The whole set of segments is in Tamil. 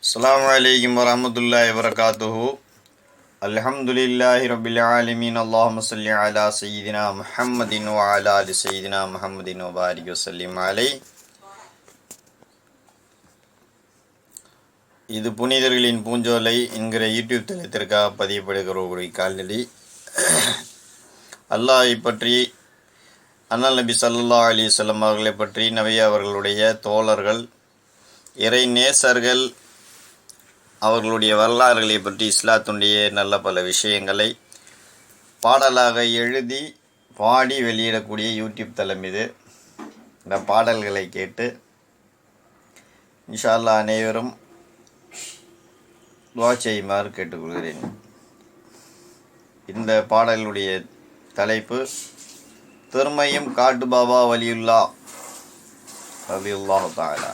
அஸ்ஸலாமு அலைக்கும் வரஹ்மத்துல்லாஹி வபரகாத்துஹு. அல்ஹம்துலில்லாஹி ரப்பில் ஆலமீன். அல்லாஹும்ம ஸல்லி அலா சய்யிதினா முஹம்மதின் வ அலா ஆலி சய்யிதினா முஹம்மதின் வ பாரிக் வஸல்லிம் அலைஹி. இது புனிதர்களின் பூஞ்சோலை என்கிற யூடியூப் தளத்திற்காக பதியப்படுகிற கால்நடை. அல்லாஹை பற்றி, அண்ணல் நபி ஸல்லல்லாஹு அலைஹி வஸல்லம் அவர்களை பற்றி, நபி அவர்களுடைய தோழர்கள், இறை நேசர்கள், அவர்களுடைய வரலாறுகளை பற்றி, இஸ்லாத்துடைய நல்ல பல விஷயங்களை பாடலாக எழுதி பாடி வெளியிடக்கூடிய யூடியூப் தளம் இது. இந்த பாடல்களை கேட்டு இன்ஷா அல்லாஹ் அனைவரும் துஆ செய்யுமாறு கேட்டுக்கொள்கிறேன். இந்த பாடலுடைய தலைப்பு திருமையும் காட்டு பாபா வலியுல்லா ரலியல்லாஹு தஆலா.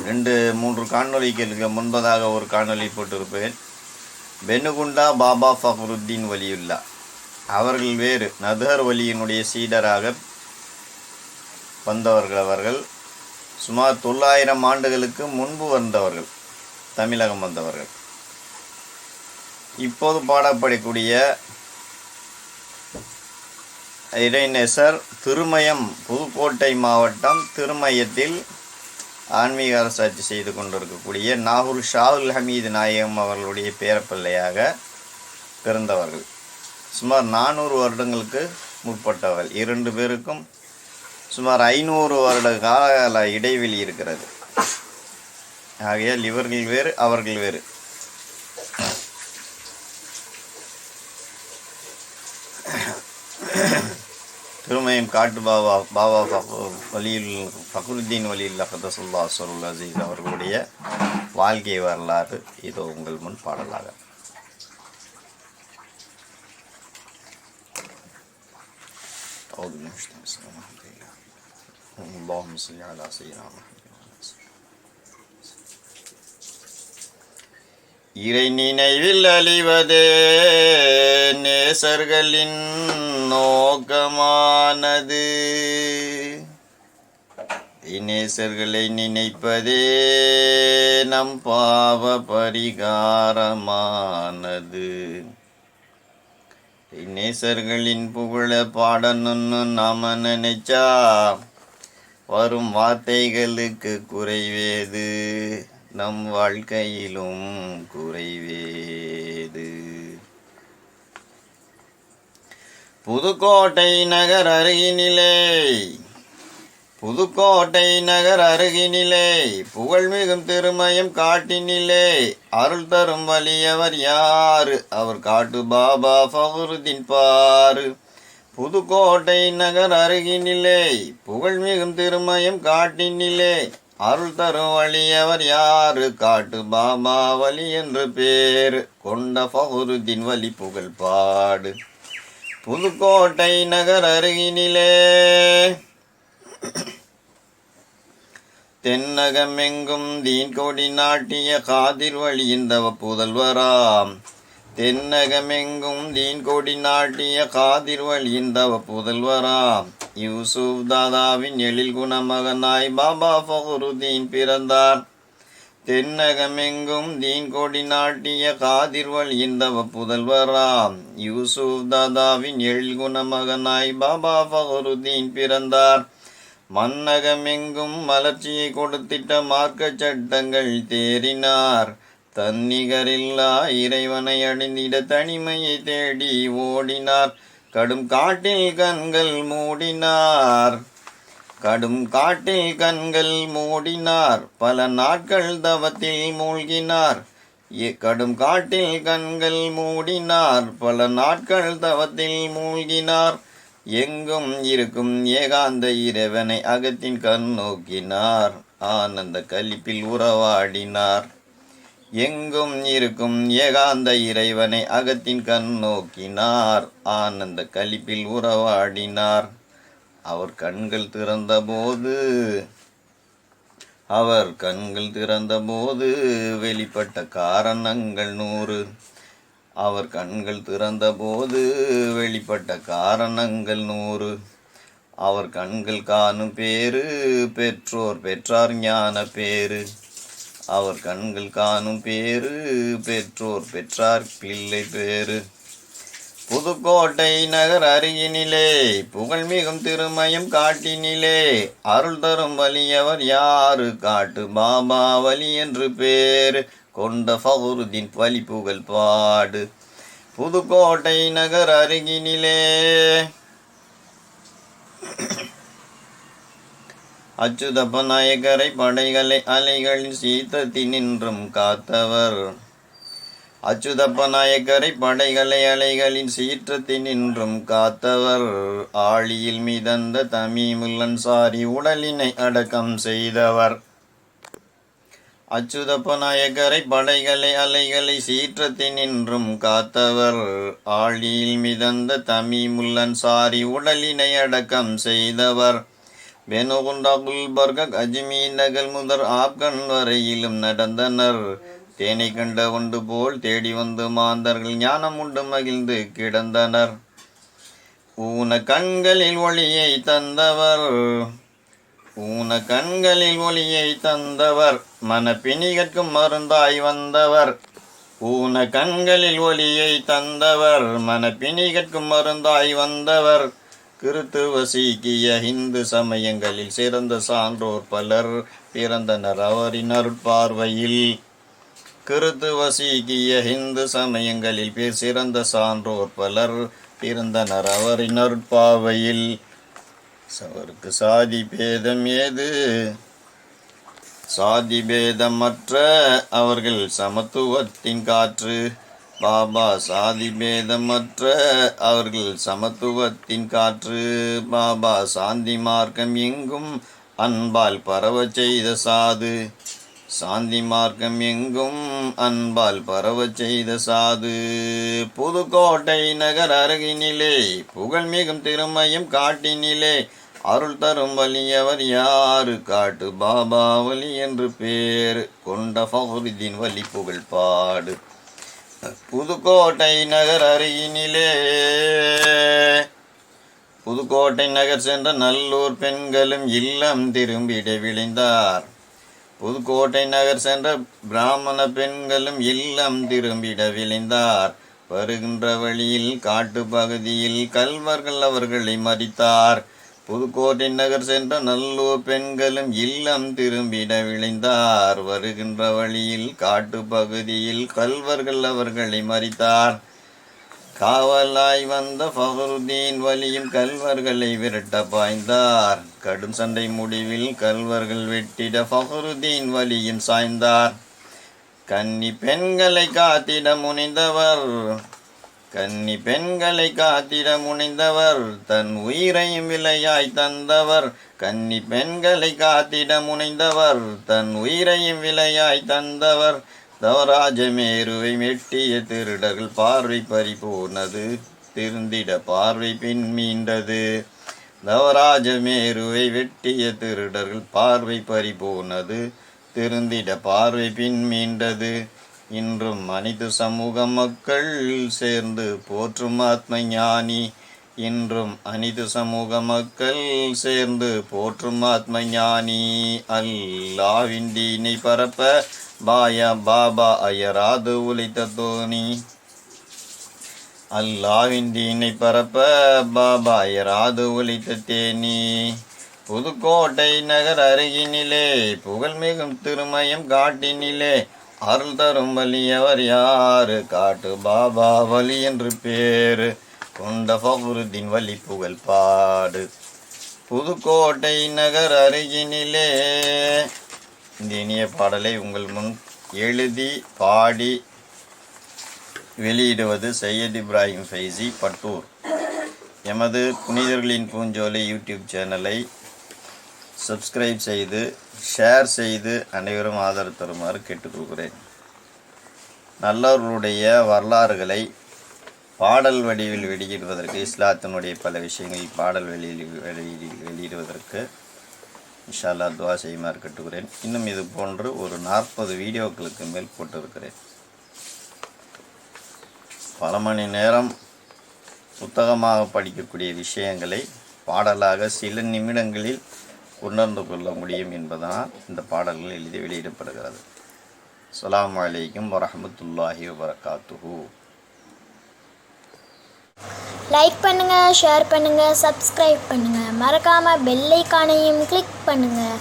2-3 காணொளிகளுக்கு முன்பதாக ஒரு காணொளி போட்டிருப்பேன். பெனுகுண்டா பாபா ஃபக்ருத்தீன் வலியுல்லா அவர்கள் வேறு, நதர் வலியினுடைய சீடராக வந்தவர்கள். அவர்கள் சுமார் 900 ஆண்டுகளுக்கு முன்பு வந்தவர்கள், தமிழகம் வந்தவர்கள். இப்போது பாடப்படக்கூடிய இறைநேசர் திருமயம், புதுக்கோட்டை மாவட்டம் திருமயத்தில் ஆன்மீக அரசாட்சி செய்து கொண்டிருக்கக்கூடிய நாகூர் ஷாவுல் ஹமீது நாயகம் அவர்களுடைய பேரப்பிள்ளையாக பிறந்தவர்கள். சுமார் 400 வருடங்களுக்கு முற்பட்டவர்கள். 2 பேருக்கும் சுமார் 500 வருட கால இடைவெளி இருக்கிறது. ஆகையால் இவர்கள் வேறு, அவர்கள் வேறு. திருமயம் காட்டு பாபா ஃபக்ருத்தீன் வலியுல்லா கதஸுல்லாஹ் ஸருல் அஸீஸ் அவர்களுடைய வாழ்க்கை வரலாறு இதோ உங்கள் முன் பாடலாக. இறை நினைவில் அழிவதே நேசர்களின் நோக்கமானது. நேசர்களை நினைப்பதே நம் பாவ பரிகாரமானது. நேசர்களின் புகழ பாடணுன்னு நாம நினைச்சா வரும் வார்த்தைகளுக்கு குறைவேது, நம் வாழ்க்கையிலும் குறைவேது. புதுக்கோட்டை நகர் அருகினிலே புகழ்மிகும் திருமயம் காட்டினிலே அருள் தரும் வலியவர் யாரு, அவர் காட்டு பாபா ஃபக்ருத்தீன் பாரு. புதுக்கோட்டை நகர் அருகினிலே புகழ்மிகும் திருமயம் காட்டினிலே அருள் தரும் வலியவர் யாரு, காட்டு பாபா வலி என்று பேரு கொண்ட ஃபக்ருத்தீன் வலி புகழ் பாடு. புதுக்கோட்டை நகர் அருகினிலே தென்னகமெங்கும் தீன் கொடி நாட்டிய காதிர் வழியின் தவ புதல்வராம். தென்னகமெங்கும் தீன் கொடி நாட்டிய காதிர் வழியின் தவ புதல்வராம். யூசுப் தாதாவின் எழில் குணமகனாய் பாபா ஃபக்ருத்தீன் பிறந்தார். தென்னகமெங்கும் தீன் கொடி நாட்டிய காதிர் வழியின் தவ புதல்வராம். யூசுப் தாதாவின் எழில் குணமகனாய் பாபா ஃபக்ருத்தீன் பிறந்தார். மன்னகமெங்கும் மலர்ச்சியை கொடுத்திட்ட மார்க்க சட்டங்கள் தேறினார். தன்னிகரில்லா இறைவனை அடைந்திட தனிமையை தேடி ஓடினார். கடும் காட்டில் கண்கள் மூடினார், பல நாட்கள் தவத்தில் மூழ்கினார். கடும் காட்டில் கண்கள் மூடினார், பல நாட்கள் தவத்தில் மூழ்கினார். எங்கும் இருக்கும் ஏகாந்த இறைவனை அகத்தின் கண் நோக்கினார், ஆனந்த களிப்பில் உறவாடினார். எங்கும் இருக்கும் ஏகாந்த இறைவனை அகத்தின் கண் நோக்கினார், ஆனந்த களிப்பில் உறவாடினார். அவர் கண்கள் திறந்தபோது வெளிப்பட்ட காரணங்கள் 100. அவர் கண்கள் திறந்தபோது வெளிப்பட்ட காரணங்கள் 100. அவர் கண்கள் காணும் பேரு பெற்றோர் பெற்றார் ஞான பேரு. அவர் கண்கள் காணும் பேரு, பெற்றோர் பெற்றார் பிள்ளை பேரு. புதுக்கோட்டை நகர் அருகினிலே புகழ்மிகும் திருமயம் காட்டினிலே அருள் தரும் வலியவர் யாரு, காட்டு பாபா வலி என்று பேரு கொண்ட ஃபக்ருதீன் வலி புகழ் பாடு. புதுக்கோட்டை நகர் அருகினிலே அச்சுதப்ப நாயக்கரை படைகளை அலைகளின் சீற்றத்தினின்றும் காத்தவர். அச்சுதப்ப நாயக்கரை படைகளை அலைகளின் சீற்றத்தினின்றும் காத்தவர். ஆழியில் மிதந்த தமீமுல் அன்சாரி உடலினை அடக்கம் செய்தவர். அச்சுதப்ப நாயக்கரை படைகளை அலைகளை சீற்றத்தினின்றும் காத்தவர். ஆழியில் மிதந்த தமீமுல் அன்சாரி உடலினை அடக்கம் செய்தவர். பெனுகுண்டா குல்பர்க அஜ்மீர் நகல் முதல் ஆப்கன் வரையிலும் நடந்தனர். தேனை கண்ட ஒன்று போல் தேடி வந்து மாந்தர்கள் ஞானம் உண்டு மகிழ்ந்து கிடந்தனர். ஊன கண்களில் ஒளியை தந்தவர், ஊன கண்களில் ஒளியை தந்தவர், மனப்பிணிகற்கும் மருந்தாய் வந்தவர். ஊன கண்களில் ஒளியை தந்தவர், மனப்பிணிகற்கும் மருந்தாய் வந்தவர். கிறித்துவ சீக்கிய இந்து சமயங்களில் சிறந்த சான்றோர் பலர் பிறந்தனர் அவரின் அருட்பார்வையில். கிறித்துவ சீக்கிய இந்து சமயங்களில் சிறந்த சான்றோர் பலர் பிறந்தனர் அவரின் அருட்பார்வையில். அவருக்கு சாதி பேதம் ஏது, சாதி பேதமற்ற அவர்கள் சமத்துவத்தின் காற்று. பாபா சாதி பேதமற்ற அவர்கள் சமத்துவத்தின் காற்று. பாபா சாந்தி மார்க்கம் எங்கும் அன்பால் பரவச் செய்த சாது. சாந்தி மார்க்கம் எங்கும் அன்பால் பரவச் செய்த சாது. புதுக்கோட்டை நகர் அருகினிலே புகழ்மிகும் திருமயம் காட்டினிலே அருள் தரும் வலியவர் யாரு, காட்டு பாபா வலி என்று பேர் கொண்ட ஃபக்ருதீன் வலி புகழ் பாடு. புதுக்கோட்டை நகர் அருகினிலே புதுக்கோட்டை நகர் சென்ற நல்லூர் பெண்களும் இல்லம் திரும்பிட விளைந்தார். புதுக்கோட்டை நகர் சென்ற பிராமண பெண்களும் இல்லம் திரும்பிட விளைந்தார். வருகின்ற வழியில் காட்டு பகுதியில் கல்வர்கள் அவர்களை மறித்தார். புதுக்கோட்டை நகர் சென்ற நல்லூர் பெண்களும் இல்லம் திரும்பிட விளைந்தார். வருகின்ற வழியில் காட்டு பகுதியில் கல்வர்கள் அவர்களை மறித்தார். காவலாய் வந்த ஃபக்ருதீன் வலியும் கல்வர்களை விரட்ட பாய்ந்தார். கடும் சண்டை முடிவில் கல்வர்கள் வெட்டிட ஃபக்ருதீன் வலியும் சாய்ந்தார். கன்னி பெண்களை காத்திட முனைந்தவர், கன்னி பெண்களை காத்திட முனைந்தவர், தன் உயிரையும் விலையாய் தந்தவர். கன்னி பெண்களை காத்திட முனைந்தவர், தன் உயிரையும் விலையாய் தந்தவர். தவராஜமேருவை மெட்டிய திருடர்கள் பார்வை பறிபோனது, திருந்திட பார்வை பின் மீண்டது. தவராஜமேருவை வெட்டிய திருடர்கள் பார்வை பறிபோனது, திருந்திட பார்வை பின் மீண்டது. இன்றும் அனைத்து சமூக மக்கள் சேர்ந்து போற்றும் ஆத்ம ஞானி. இன்றும் அனைத்து சமூக மக்கள் சேர்ந்து போற்றும் ஆத்ம ஞானி. அல்லாவின் தீனை பரப்ப பாபா அயராது உழைத்த தோனி. அல்லாவின் தீனை பரப்ப பாபா அயராது உழைத்த தேனி. புதுக்கோட்டை நகர் அருகினிலே புகழ்மிகும் திருமயம் காட்டினிலே அருள் தரும் வலியவர் யாரு, காட்டு பாபா வலி என்று பேரு கொண்ட ஃபக்ருதீன் வலி புகழ் பாடு. புதுக்கோட்டை நகர் அருகினிலே. இந்த இனிய பாடலை உங்கள் முன் எழுதி பாடி வெளியிடுவது சையத் இப்ராஹிம் ஃபைசி, பட்டூர். எமது புனிதர்களின் பூஞ்சோலை யூடியூப் சேனலை சப்ஸ்கிரைப் செய்து ஷேர் செய்து அனைவரும் ஆதரவு தருமாறு கேட்டுக்கொள்கிறேன். நல்லவர்களுடைய வரலாறுகளை பாடல் வடிவில் வெளியிடுவதற்கு, இஸ்லாத்தினுடைய பல விஷயங்களில் பாடல் வெளியிடுவதற்கு இன்ஷா அல்லாஹ் துஆ செய்யுமாறு கேட்டுக்கிறேன். இன்னும் இது போன்று ஒரு 40 வீடியோக்களுக்கு மேல் போட்டிருக்கிறேன். பல மணி நேரம் புத்தகமாக படிக்கக்கூடிய விஷயங்களை பாடலாக சில நிமிடங்களில் உணர்ந்து கொள்ள முடியும் என்பதனால் இந்த பாடல்கள் எழுதி வெளியிடப்படுகிறது. அஸ்ஸலாமு அலைக்கும் வரஹ்மத்துல்லாஹி வபரகாத்துஹு. லைக் பண்ணுங்கள், ஷேர் பண்ணுங்கள், சப்ஸ்கிரைப் பண்ணுங்கள். மறக்காமல் பெல் ஐகானையும் கிளிக் பண்ணுங்கள்.